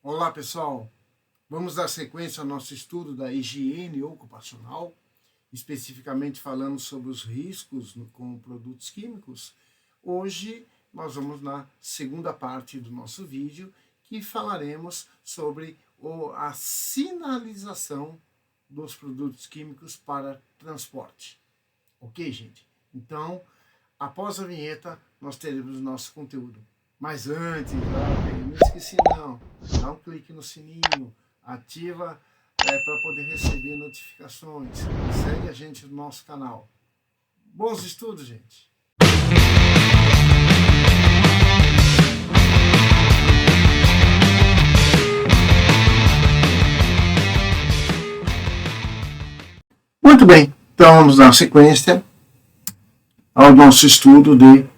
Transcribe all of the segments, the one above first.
Olá pessoal, vamos dar sequência ao nosso estudo da higiene ocupacional, especificamente falando sobre os riscos com produtos químicos. Hoje nós vamos na segunda parte do nosso vídeo, que falaremos sobre a sinalização dos produtos químicos para transporte. Ok, gente? Então, após a vinheta, nós teremos o nosso conteúdo. Mas antes, não esqueci não, dá um clique no sininho, ativa para poder receber notificações, segue a gente no nosso canal. Bons estudos, gente! Muito bem, então vamos dar sequência ao nosso estudo de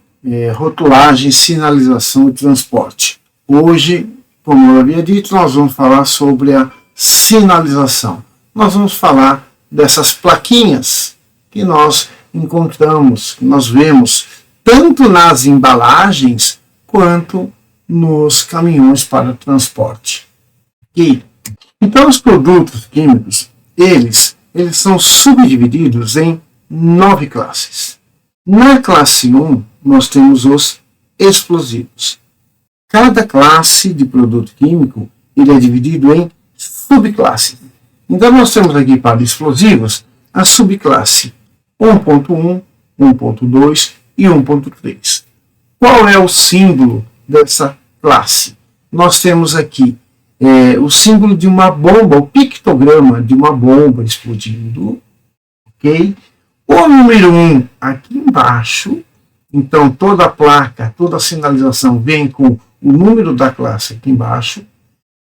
rotulagem, sinalização e transporte. Hoje, como eu havia dito, nós vamos falar sobre a sinalização. Nós vamos falar dessas plaquinhas que nós encontramos, que nós vemos tanto nas embalagens quanto nos caminhões para transporte. Então, os produtos químicos, eles são subdivididos em 9 classes. Na classe 1, nós temos os explosivos. Cada classe de produto químico ele é dividido em subclasses. Então, nós temos aqui para explosivos a subclasse 1.1, 1.2 e 1.3. Qual é o símbolo dessa classe? Nós temos aqui o símbolo de uma bomba, o pictograma de uma bomba explodindo. Ok? O número 1 aqui embaixo. Então, toda a placa, toda a sinalização vem com o número da classe aqui embaixo.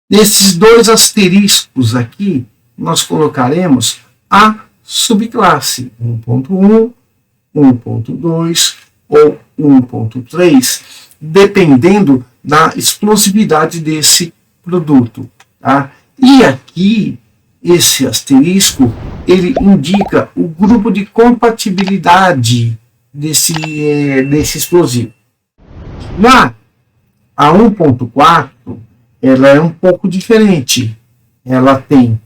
Nesses 2 asteriscos aqui, nós colocaremos a subclasse 1.1, 1.2 ou 1.3, dependendo da explosividade desse produto. Tá? E aqui, esse asterisco, ele indica o grupo de compatibilidade desse explosivo. Já a 1.4, ela é um pouco diferente. Ela tem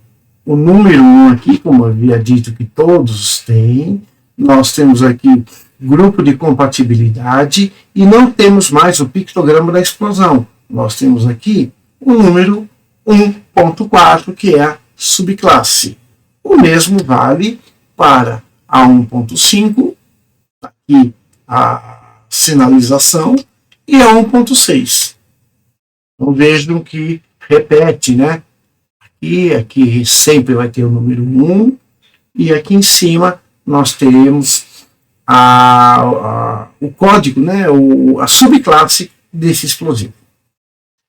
o número 1 aqui, como eu havia dito que todos têm. Nós temos aqui grupo de compatibilidade e não temos mais o pictograma da explosão. Nós temos aqui o número 1.4, que é a subclasse. O mesmo vale para a 1.5, aqui a sinalização, e a 1.6. Então vejam que repete, né? Aqui sempre vai ter o número 1, e aqui em cima nós teremos o código, né? A subclasse desse explosivo.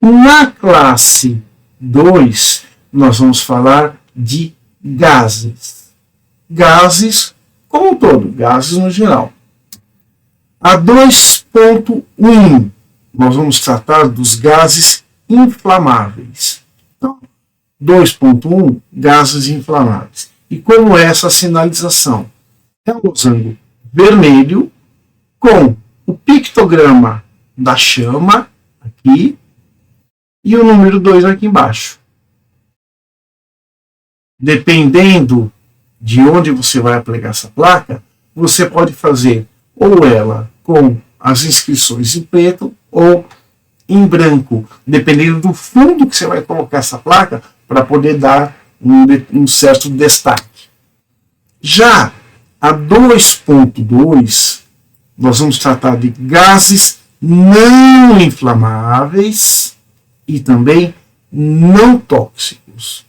Na classe 2, nós vamos falar de gases. Gases como um todo, gases no geral. A 2.1, nós vamos tratar dos gases inflamáveis. Então, 2.1, gases inflamáveis. E como é essa sinalização? É um losango vermelho com o pictograma da chama aqui e o número 2 aqui embaixo. Dependendo de onde você vai aplicar essa placa, você pode fazer ou ela com as inscrições em preto ou em branco, dependendo do fundo que você vai colocar essa placa para poder dar um certo destaque. Já a 2.2, nós vamos tratar de gases não inflamáveis e também não tóxicos.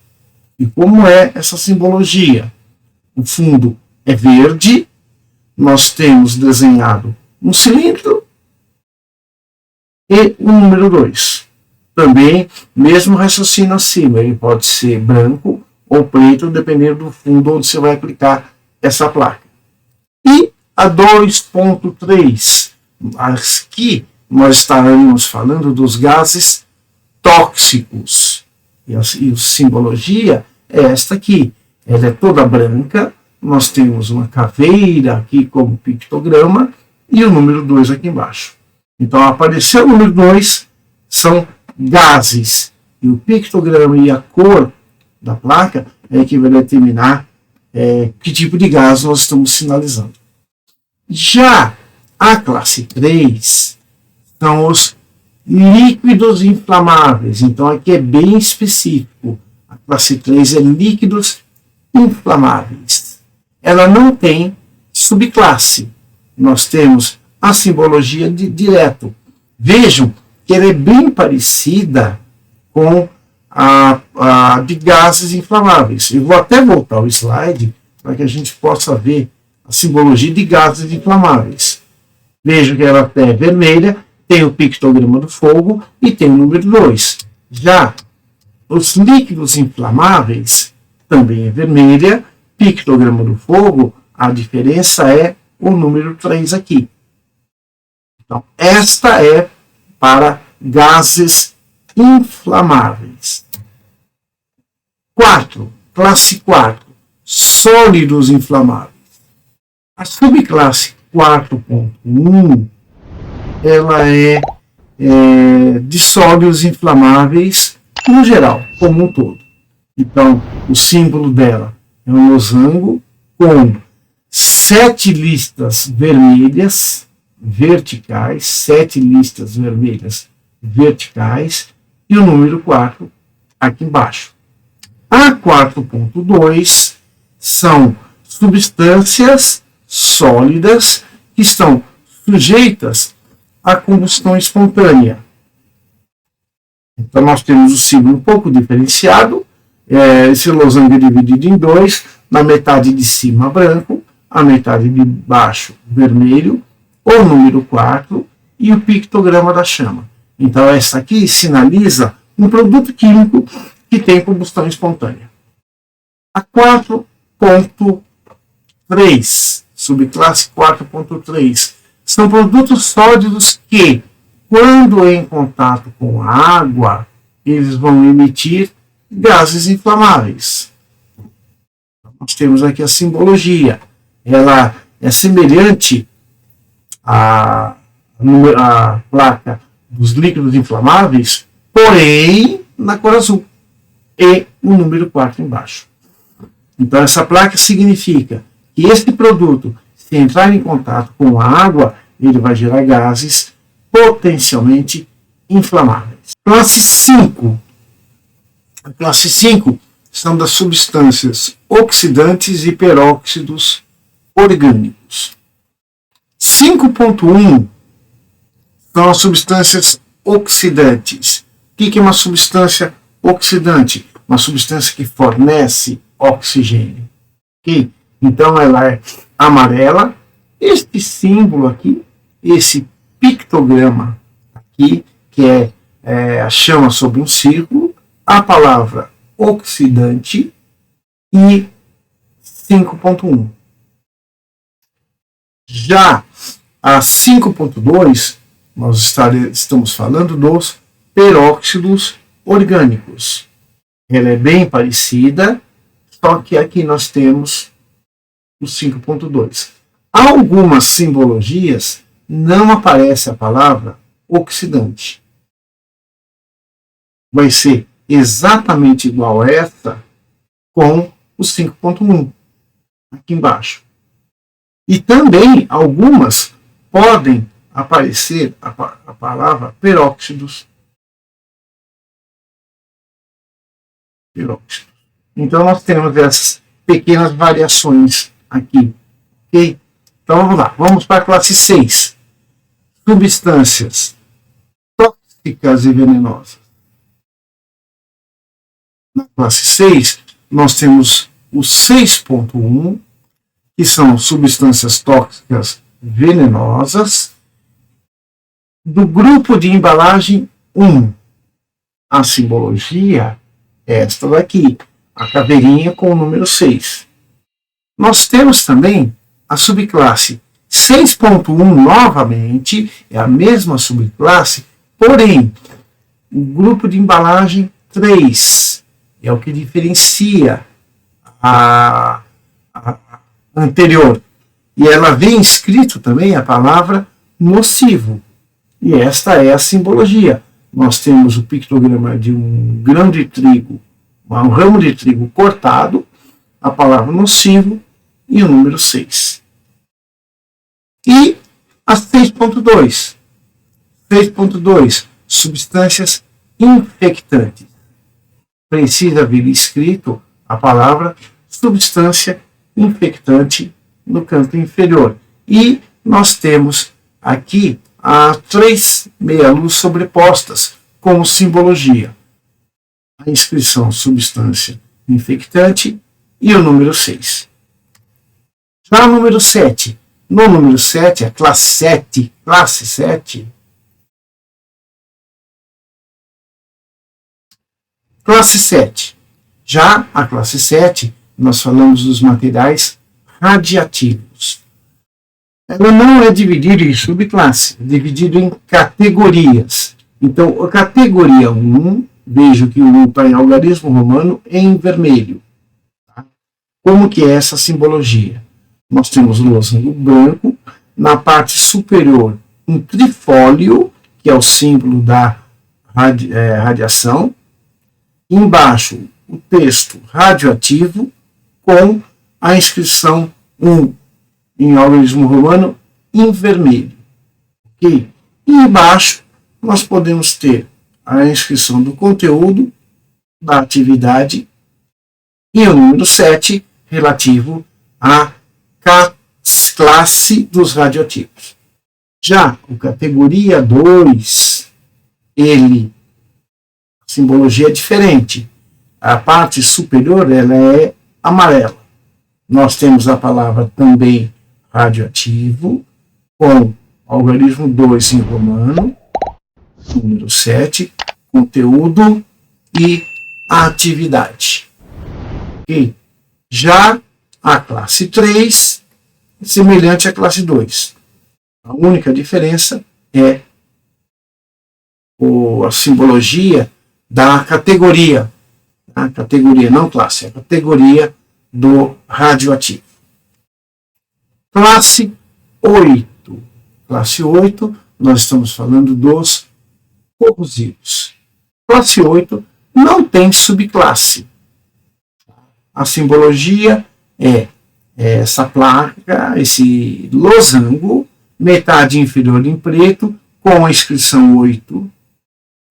E como é essa simbologia? O fundo é verde, nós temos desenhado um cilindro e o número 2. Também, mesmo raciocínio acima, ele pode ser branco ou preto, dependendo do fundo onde você vai aplicar essa placa. E a 2.3, aqui nós estaremos falando dos gases tóxicos. E a simbologia é esta aqui. Ela é toda branca, nós temos uma caveira aqui como pictograma e o número 2 aqui embaixo. Então, apareceu o número 2, são gases. E o pictograma e a cor da placa é que vai determinar que tipo de gás nós estamos sinalizando. Já a classe 3 são os líquidos inflamáveis. Então aqui é bem específico. A classe 3 é líquidos inflamáveis. Ela não tem subclasse. Nós temos a simbologia direto. Vejam que ela é bem parecida com a de gases inflamáveis. Eu vou até voltar o slide para que a gente possa ver a simbologia de gases inflamáveis. Vejam que ela é vermelha, tem o pictograma do fogo e tem o número 2. Já os líquidos inflamáveis também é vermelha, pictograma do fogo, a diferença é o número 3 aqui. Então, esta é para gases inflamáveis. 4. Classe 4. Sólidos inflamáveis. A subclasse 4.1 ela é de sólidos inflamáveis no geral, como um todo. Então, o símbolo dela é um losango com 7 listas vermelhas verticais, 7 listas vermelhas verticais e o número 4 aqui embaixo. A 4.2 são substâncias sólidas que estão sujeitas à combustão espontânea. Então nós temos o símbolo um pouco diferenciado, esse losango é dividido em 2, na metade de cima branco, a metade de baixo vermelho, o número 4 e o pictograma da chama. Então essa aqui sinaliza um produto químico que tem combustão espontânea. A 4.3, subclasse 4.3, são produtos sólidos que, quando em contato com a água, eles vão emitir gases inflamáveis. Nós temos aqui a simbologia. Ela é semelhante à placa dos líquidos inflamáveis, porém na cor azul. E o número 4 embaixo. Então, essa placa significa que este produto, se entrar em contato com a água, ele vai gerar gases potencialmente inflamáveis. Classe 5. A classe 5 são das substâncias oxidantes e peróxidos orgânicos. 5.1 são as substâncias oxidantes. O que é uma substância oxidante? Uma substância que fornece oxigênio. Okay? Então ela é amarela. Este símbolo aqui, esse pictograma aqui, que é a chama sobre um círculo, a palavra oxidante e 5.1. Já a 5.2, nós estamos falando dos peróxidos orgânicos. Ela é bem parecida, só que aqui nós temos o 5.2. Algumas simbologias não aparece a palavra oxidante. Vai ser exatamente igual a essa com o 5.1 aqui embaixo. E também algumas podem aparecer a palavra peróxidos. Então nós temos essas pequenas variações aqui. Ok? Então vamos lá, vamos para a classe 6. Substâncias tóxicas e venenosas. Na classe 6, nós temos o 6.1, que são substâncias tóxicas venenosas, do grupo de embalagem 1. A simbologia é esta daqui, a caveirinha com o número 6. Nós temos também a subclasse 6.1, novamente, é a mesma subclasse, porém, o grupo de embalagem 3 é o que diferencia a anterior. E ela vem escrito também a palavra nocivo. E esta é a simbologia. nós temos o pictograma de um grão de trigo, um ramo de trigo cortado, a palavra nocivo e o número 6. E a 6.2. 6.2, substâncias infectantes. Precisa vir escrito a palavra substância infectante no canto inferior. E nós temos aqui as 3 meia-luz sobrepostas como simbologia. A inscrição substância infectante e o número 6. Já o número 7. No número 7, a classe 7, Classe 7. Já a classe 7, nós falamos dos materiais radiativos. Ela não é dividida em subclasse, é dividida em categorias. Então, a categoria 1, vejo que o 1 está em algarismo romano em vermelho. Tá? Como que é essa simbologia? Nós temos o losango branco, na parte superior um trifólio, que é o símbolo da radiação, embaixo o texto radioativo com a inscrição 1 em algarismo romano em vermelho. Okay? E embaixo nós podemos ter a inscrição do conteúdo, da atividade e o número 7 relativo à classe dos radioativos. Já o categoria 2, a simbologia é diferente. A parte superior ela é amarela. Nós temos a palavra também radioativo, com algarismo 2 em romano, número 7, conteúdo e atividade. Okay? Já a classe 3, semelhante à classe 2. A única diferença é a simbologia da categoria. A categoria, não classe, a categoria do radioativo. Classe 8. Classe 8, nós estamos falando dos corrosivos. Classe 8 não tem subclasse. A simbologia é essa placa, esse losango, metade inferior em preto, com a inscrição 8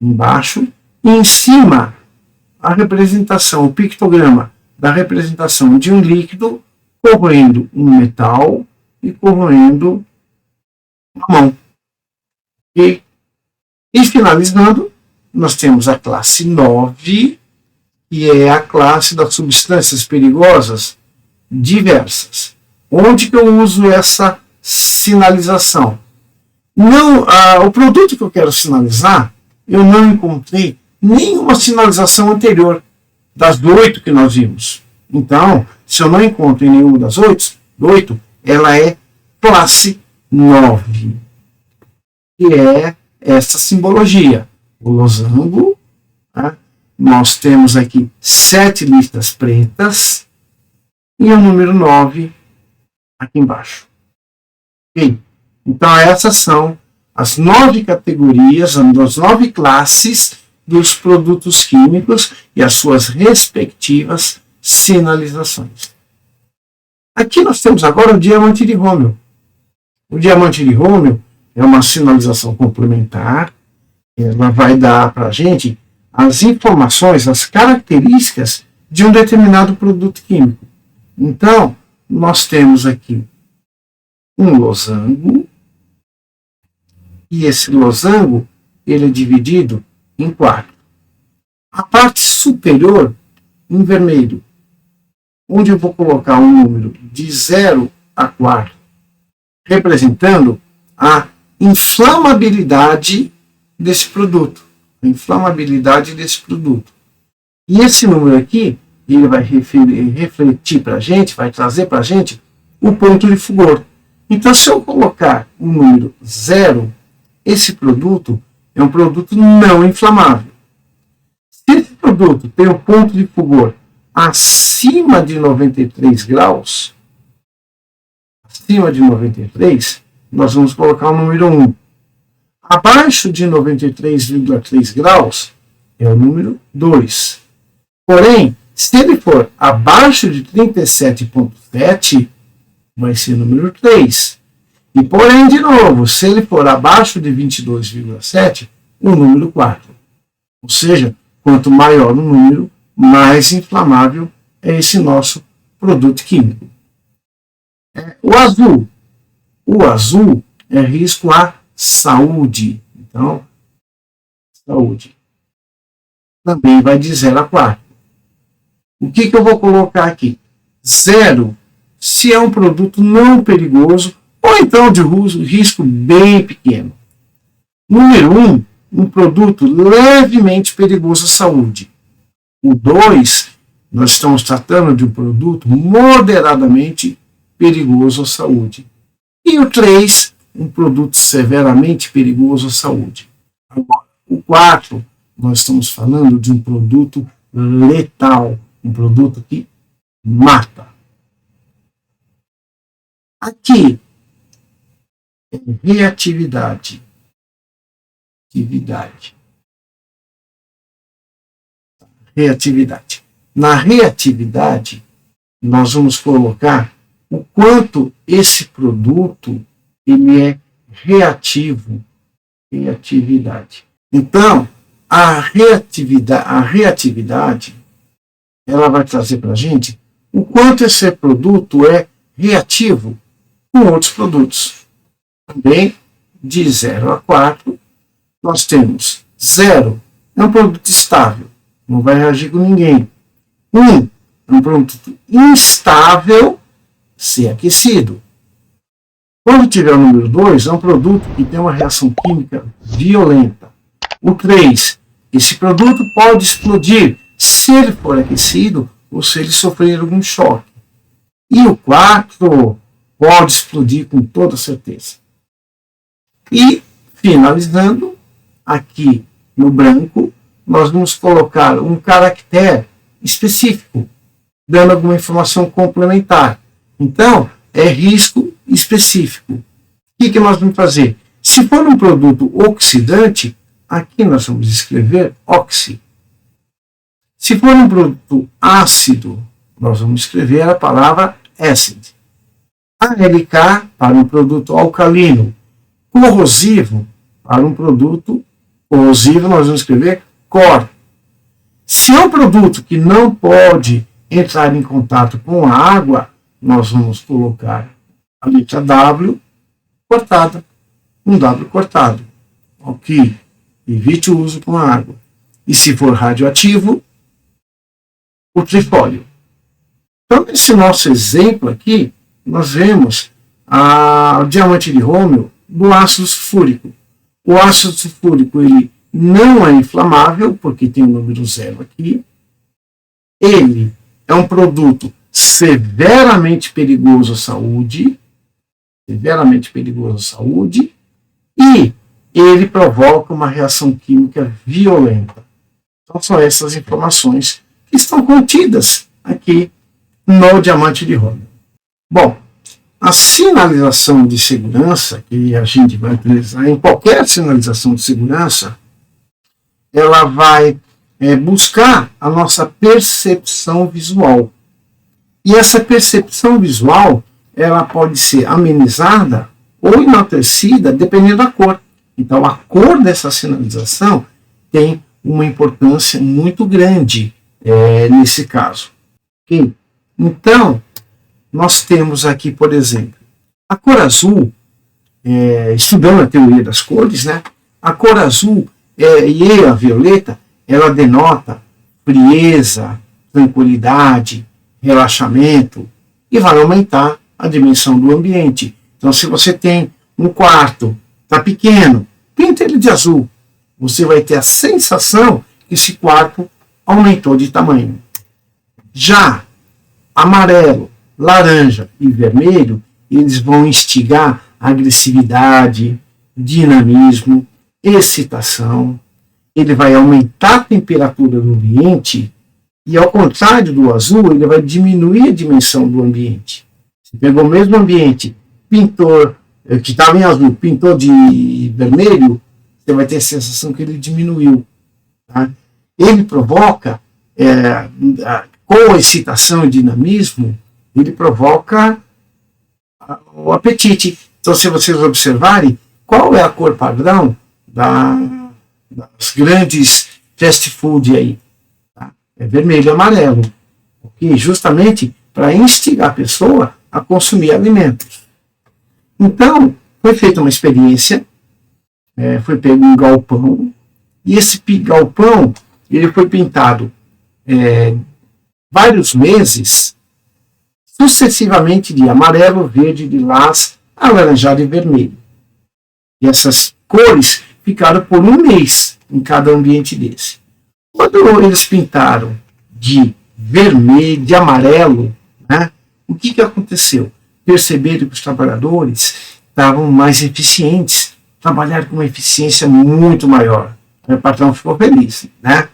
embaixo, e em cima a representação, o pictograma da representação de um líquido corroendo um metal e corroendo uma mão. E finalizando, nós temos a classe 9, que é a classe das substâncias perigosas diversas. Onde que eu uso essa sinalização? Não, o produto que eu quero sinalizar, eu não encontrei nenhuma sinalização anterior das 8 que nós vimos. Então, se eu não encontro em nenhuma das 8, ela é classe 9, que é essa simbologia. O losango, tá? Nós temos aqui 7 listas pretas e o número 9 aqui embaixo. Okay? Então, essas são as 9 categorias, as 9 classes dos produtos químicos e as suas respectivas sinalizações. Aqui nós temos agora o diamante de Rômio. O diamante de Rômio é uma sinalização complementar. Ela vai dar para a gente as informações, as características de um determinado produto químico. Então, nós temos aqui um losango, e esse losango ele é dividido em 4. A parte superior, em vermelho, onde eu vou colocar um número de 0 a 4, representando a inflamabilidade desse produto. A inflamabilidade desse produto. E esse número aqui, ele vai refletir para a gente, vai trazer para a gente o ponto de fulgor. Então, se eu colocar o número 0, esse produto é um produto não inflamável. Se esse produto tem um ponto de fulgor acima de 93 graus, nós vamos colocar o número 1. Abaixo de 93,3 graus é o número 2. Porém, se ele for abaixo de 37,7, vai ser o número 3. E porém, de novo, se ele for abaixo de 22,7, o número 4. Ou seja, quanto maior o número, mais inflamável é esse nosso produto químico. O azul é risco à saúde. Então, saúde. Também vai de 0 a 4. O que eu vou colocar aqui? 0, se é um produto não perigoso, ou então de risco bem pequeno. Número 1, um produto levemente perigoso à saúde. O 2, nós estamos tratando de um produto moderadamente perigoso à saúde. E o 3, um produto severamente perigoso à saúde. Agora, o 4, nós estamos falando de um produto letal, um produto que mata. Aqui, reatividade. Reatividade. Na reatividade, nós vamos colocar o quanto esse produto ele é reativo. Reatividade. Então, a reatividade ela vai trazer para a gente o quanto esse produto é reativo com outros produtos. Também, de 0 a 4, nós temos 0, é um produto estável, não vai reagir com ninguém. 1, é um produto instável se aquecido. Quando tiver o número 2, é um produto que tem uma reação química violenta. O 3, esse produto pode explodir se ele for aquecido ou se ele sofrer algum choque. E o 4 pode explodir com toda certeza. E, finalizando, aqui no branco, nós vamos colocar um caractere específico, dando alguma informação complementar. Então, é risco específico. O que nós vamos fazer? Se for um produto oxidante, aqui nós vamos escrever oxi. Se for um produto ácido, nós vamos escrever a palavra acid. ALK para um produto alcalino. Corrosivo para um produto corrosivo, nós vamos escrever cor. Se é um produto que não pode entrar em contato com a água, nós vamos colocar a letra W cortada, um W cortado. Ok? Evite o uso com a água. E se for radioativo, o trifólio. Então, nesse nosso exemplo aqui, nós vemos o diamante de Rômio do ácido sulfúrico. O ácido sulfúrico ele não é inflamável, porque tem o número 0 aqui. Ele é um produto severamente perigoso à saúde, e ele provoca uma reação química violenta. Então, são essas informações que estão contidas aqui no diamante de Rômio. Bom, a sinalização de segurança, que a gente vai utilizar em qualquer sinalização de segurança, ela vai buscar a nossa percepção visual. E essa percepção visual, ela pode ser amenizada ou enaltecida, dependendo da cor. Então, a cor dessa sinalização tem uma importância muito grande nesse caso. Okay? Então, nós temos aqui, por exemplo, a cor azul, estudando a teoria das cores, né? A cor azul e a violeta, ela denota frieza, tranquilidade, relaxamento e vai aumentar a dimensão do ambiente. Então, se você tem um quarto, está pequeno, pinta ele de azul. Você vai ter a sensação que esse quarto aumentou de tamanho. Já amarelo, laranja e vermelho, eles vão instigar agressividade, dinamismo, excitação. Ele vai aumentar a temperatura do ambiente e, ao contrário do azul, ele vai diminuir a dimensão do ambiente. Você pegou o mesmo ambiente, pintou, que estava em azul, pintou de vermelho, você vai ter a sensação que ele diminuiu. Tá? Ele provoca, com excitação e dinamismo, ele provoca o apetite. Então, se vocês observarem, qual é a cor padrão das grandes fast food aí? Tá? É vermelho e amarelo. Okay? Justamente para instigar a pessoa a consumir alimentos. Então, foi feita uma experiência, foi pego um galpão, e esse galpão ele foi pintado vários meses, sucessivamente de amarelo, verde, lilás, alaranjado e vermelho. E essas cores ficaram por um mês em cada ambiente desse. Quando eles pintaram de vermelho, de amarelo, né, o que aconteceu? Perceberam que os trabalhadores estavam mais eficientes, trabalharam com uma eficiência muito maior. O patrão ficou feliz. Né?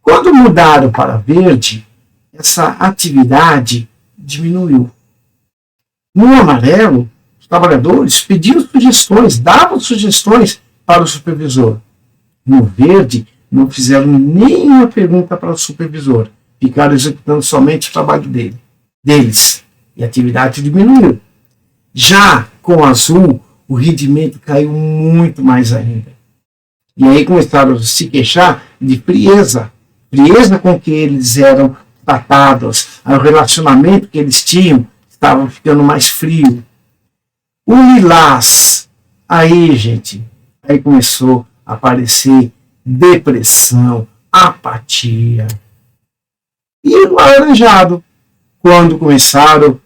Quando mudaram para verde, essa atividade diminuiu. No amarelo, os trabalhadores pediam sugestões, davam sugestões para o supervisor. No verde, não fizeram nenhuma pergunta para o supervisor. Ficaram executando somente o trabalho deles. E a atividade diminuiu. Já com o azul, o rendimento caiu muito mais ainda. E aí começaram a se queixar de frieza. Frieza com que eles eram tratados. O relacionamento que eles tinham estava ficando mais frio. O lilás, aí, gente, aí começou a aparecer depressão, apatia. E o alaranjado, quando começaram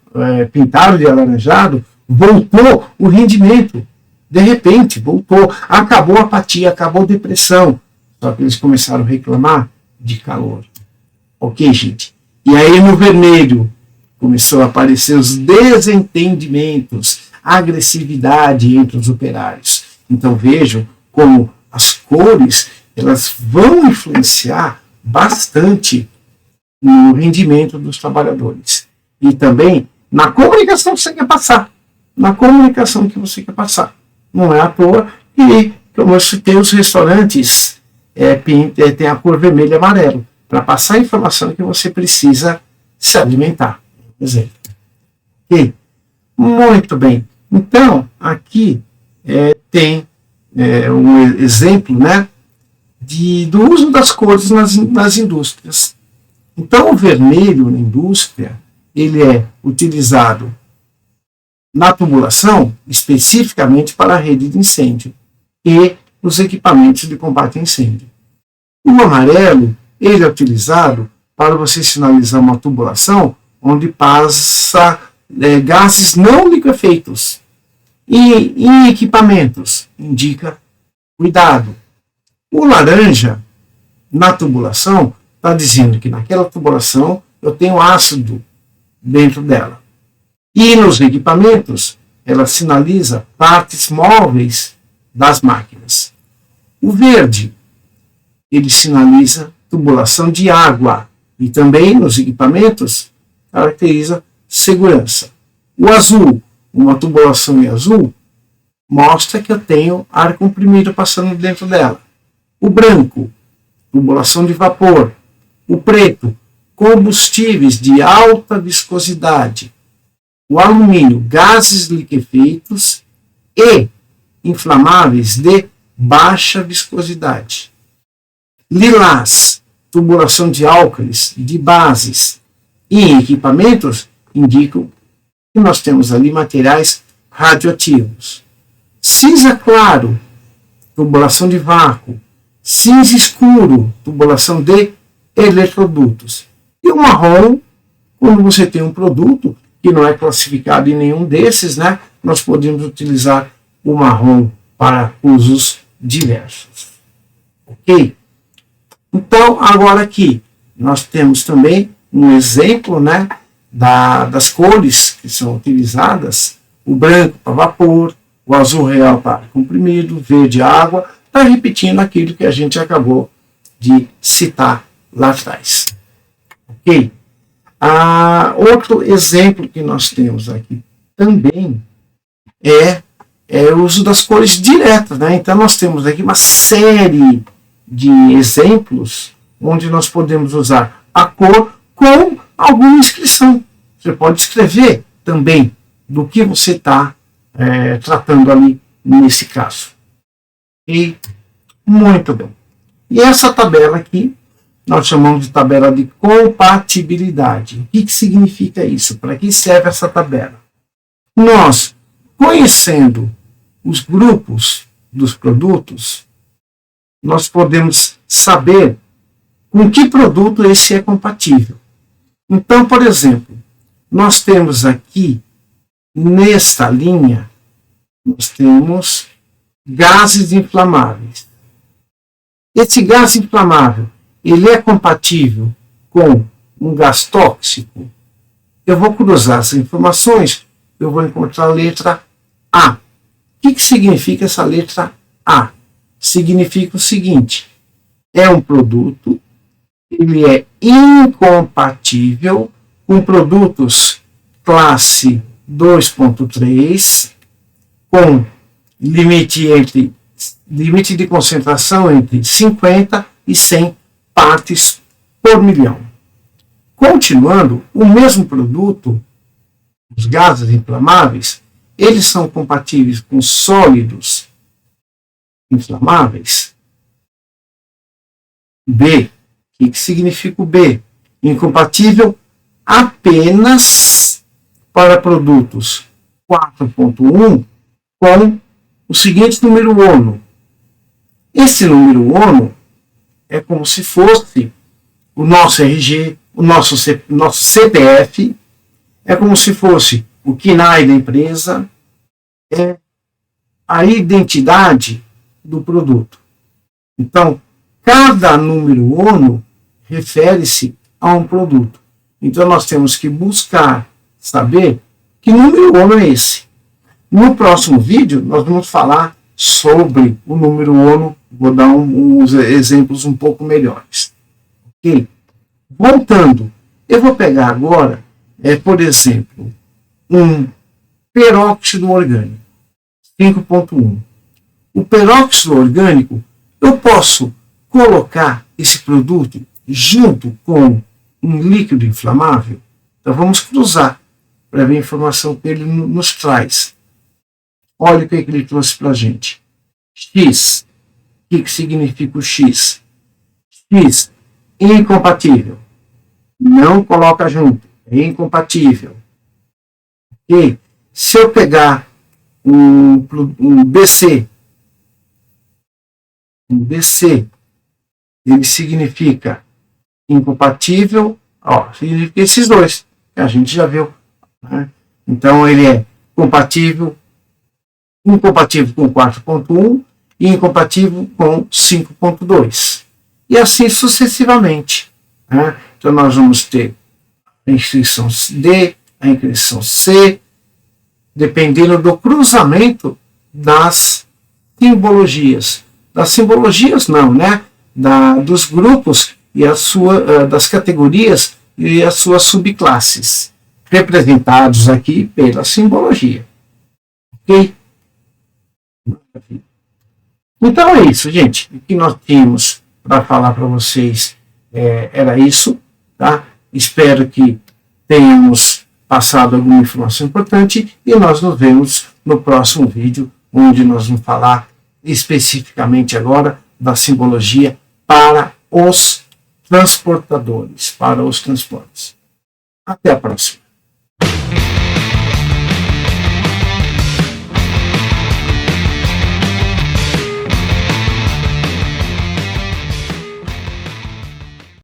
pintaram de alaranjado, voltou o rendimento. De repente, voltou. Acabou a apatia, acabou a depressão. Só que eles começaram a reclamar de calor. Ok, gente? E aí no vermelho começou a aparecer os desentendimentos, a agressividade entre os operários. Então vejam como as cores elas vão influenciar bastante no rendimento dos trabalhadores. E também na comunicação que você quer passar. Na comunicação que você quer passar. Não é à toa que, como eu citei, os restaurantes tem a cor vermelho e amarelo para passar a informação que você precisa se alimentar. Por exemplo. Ok? Muito bem. Então, aqui tem um exemplo, né, do uso das cores nas indústrias. Então, o vermelho na indústria, ele é utilizado na tubulação, especificamente para a rede de incêndio e os equipamentos de combate a incêndio. O amarelo, ele é utilizado para você sinalizar uma tubulação onde passa gases não liquefeitos. E em equipamentos, indica cuidado. O laranja, na tubulação, está dizendo que naquela tubulação eu tenho ácido dentro dela. E nos equipamentos, ela sinaliza partes móveis das máquinas. O verde, ele sinaliza tubulação de água. E também nos equipamentos, caracteriza segurança. O azul, uma tubulação em azul, mostra que eu tenho ar comprimido passando dentro dela. O branco, tubulação de vapor. O preto, combustíveis de alta viscosidade. O alumínio, gases liquefeitos e inflamáveis de baixa viscosidade. Lilás, tubulação de álcalis, de bases e equipamentos indicam que nós temos ali materiais radioativos. Cinza claro, tubulação de vácuo. Cinza escuro, tubulação de eletrodutos. E o marrom, quando você tem um produto que não é classificado em nenhum desses, né, nós podemos utilizar o marrom para usos diversos. Ok? Então, agora aqui, nós temos também um exemplo, né, das cores que são utilizadas. O branco para vapor, o azul real para comprimido, o verde água. Está repetindo aquilo que a gente acabou de citar lá atrás. Ok? Outro exemplo que nós temos aqui também é é o uso das cores diretas, né? Então nós temos aqui uma série de exemplos onde nós podemos usar a cor com alguma inscrição. Você pode escrever também do que você está tratando ali nesse caso. E muito bem. E essa tabela aqui nós chamamos de tabela de compatibilidade. O que significa isso? Para que serve essa tabela? Nós, conhecendo os grupos dos produtos, nós podemos saber com que produto esse é compatível. Então, por exemplo, nós temos aqui, nesta linha, nós temos gases inflamáveis. Esse gás inflamável, ele é compatível com um gás tóxico? Eu vou cruzar as informações, eu vou encontrar a letra A. O que significa essa letra A? Significa o seguinte: é um produto, ele é incompatível com produtos classe 2.3, com limite de concentração entre 50 e 100 partes por milhão. Continuando, o mesmo produto, os gases inflamáveis, eles são compatíveis com sólidos inflamáveis? B. O que significa o B? Incompatível apenas para produtos 4.1 com o seguinte número ONU. Esse número ONU é como se fosse o nosso RG, o nosso CPF, é como se fosse o KNAI da empresa, é a identidade do produto. Então, cada número ONU refere-se a um produto. Então, nós temos que buscar saber que número ONU é esse. No próximo vídeo, nós vamos falar sobre o número ONU. Vou dar uns exemplos um pouco melhores. Ok? Voltando, eu vou pegar agora, por exemplo, um peróxido orgânico, 5.1. O peróxido orgânico, eu posso colocar esse produto junto com um líquido inflamável? Então vamos cruzar para ver a informação que ele nos traz. Olha o que ele trouxe para a gente. X. O que significa o X? X, incompatível. Não coloca junto. É incompatível. Ok? Se eu pegar um BC, ele significa incompatível, significa esses dois, que a gente já viu. Né? Então, ele é incompatível com 4.1 e incompatível com 5.2. E assim sucessivamente. Né? Então, nós vamos ter a inscrição D, a inscrição C, dependendo do cruzamento das simbologias. Das simbologias não, né? Dos grupos e das categorias e as suas subclasses, representados aqui pela simbologia. Ok? Então é isso, gente. O que nós tínhamos para falar para vocês era isso. Tá? Espero que tenhamos passado alguma informação importante e nós nos vemos no próximo vídeo, onde nós vamos falar especificamente agora da simbologia para os transportadores, para os transportes. Até a próxima.